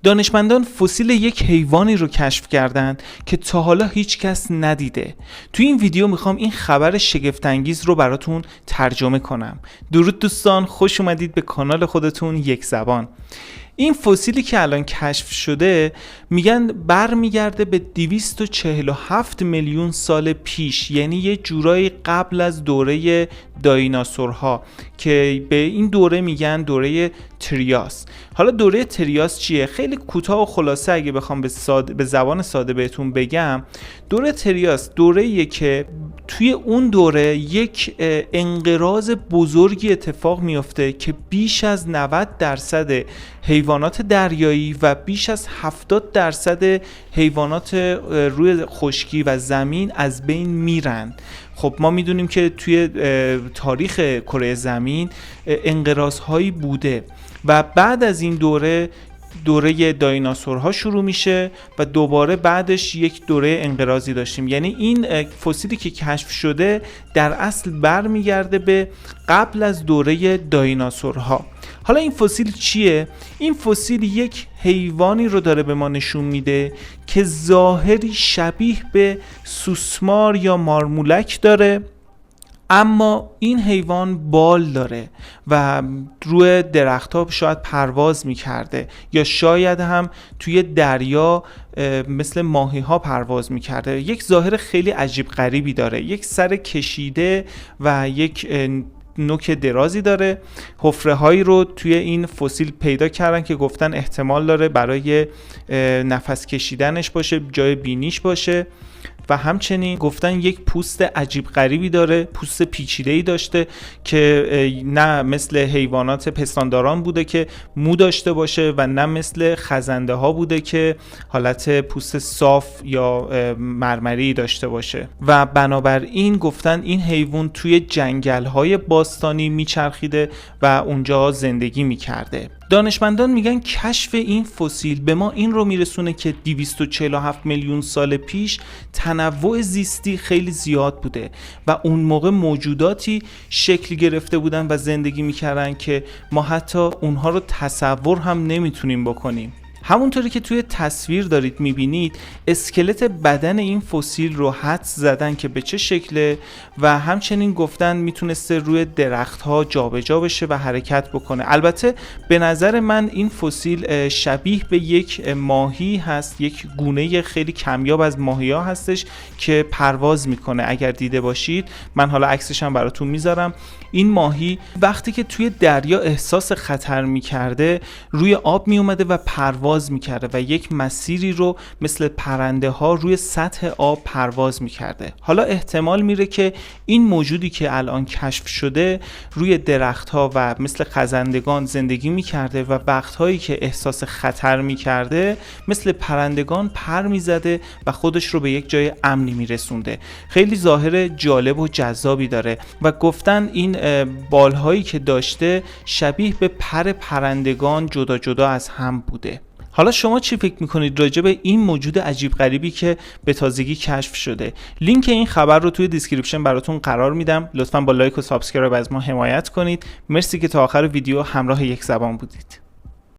دانشمندان فسیل یک حیوانی رو کشف کردند که تا حالا هیچ کس ندیده. توی این ویدیو میخوام این خبر شگفت‌انگیز رو براتون ترجمه کنم. درود دوستان، خوش اومدید به کانال خودتون یک زبان. این فسیلی که الان کشف شده میگن برمیگرده به 247 میلیون سال پیش، یعنی یه جورایی قبل از دوره دایناسورها که به این دوره میگن دوره تریاس. حالا دوره تریاس چیه؟ خیلی کوتاه و خلاصه اگه بخوام به زبان ساده بهتون بگم، دوره تریاس دوره‌ایه که توی اون دوره یک انقراض بزرگی اتفاق میفته که بیش از 90% حیوانات دریایی و بیش از 70% حیوانات روی خشکی و زمین از بین میرن. خب ما میدونیم که توی تاریخ کره زمین انقراض‌هایی بوده و بعد از این دوره دایناسورها شروع میشه و دوباره بعدش یک دوره انقراضی داشتیم. یعنی این فسیلی که کشف شده در اصل برمیگرده به قبل از دوره دایناسورها. حالا این فسیل چیه؟ این فسیل یک حیوانی رو داره به ما نشون میده که ظاهری شبیه به سوسمار یا مارمولک داره، اما این حیوان بال داره و روی درخت‌ها شاید پرواز می‌کرده یا شاید هم توی دریا مثل ماهی‌ها پرواز می‌کرده. یک ظاهر خیلی عجیب غریبی داره، یک سر کشیده و یک نوک درازی داره. حفره هایی رو توی این فسیل پیدا کردن که گفتن احتمال داره برای نفس کشیدنش باشه، جای بینیش باشه و همچنین گفتن یک پوست عجیب غریبی داره، پوست پیچیده‌ای داشته که نه مثل حیوانات پستانداران بوده که مو داشته باشه و نه مثل خزنده ها بوده که حالت پوست صاف یا مرمری داشته باشه و بنابراین گفتن این حیوان توی جنگل‌های باستانی میچرخیده و اونجا زندگی میکرده. دانشمندان میگن کشف این فسیل به ما این رو میرسونه که 247 میلیون سال پیش تنوع زیستی خیلی زیاد بوده و اون موقع موجوداتی شکل گرفته بودن و زندگی میکردن که ما حتی اونها رو تصور هم نمیتونیم بکنیم. همونطوری که توی تصویر دارید میبینید اسکلت بدن این فسیل رو حدس زدن که به چه شکله و همچنین گفتن میتونسته روی درختها جابجا بشه و حرکت بکنه. البته به نظر من این فسیل شبیه به یک ماهی هست، یک گونه خیلی کمیاب از ماهی‌ها هستش که پرواز میکنه. اگر دیده باشید، من حالا عکسش هم براتون میذارم، این ماهی وقتی که توی دریا احساس خطر میکرده روی آب میومده و پرواز میکرده و یک مسیری رو مثل پرنده ها روی سطح آب پرواز میکرده. حالا احتمال میره که این موجودی که الان کشف شده روی درخت ها و مثل خزندگان زندگی میکرده و وقتهایی که احساس خطر میکرده مثل پرندگان پر میزده و خودش رو به یک جای امنی میرسونده. خیلی ظاهر جالب و جذابی داره و گفتن این بالهایی که داشته شبیه به پر پرندگان جدا جدا از هم بوده. حالا شما چی فکر میکنید راجع به این موجود عجیب غریبی که به تازگی کشف شده؟ لینک این خبر رو توی دیسکریپشن براتون قرار میدم. لطفاً با لایک و سابسکرایب از ما حمایت کنید. مرسی که تا آخر ویدیو همراه یک زبان بودید.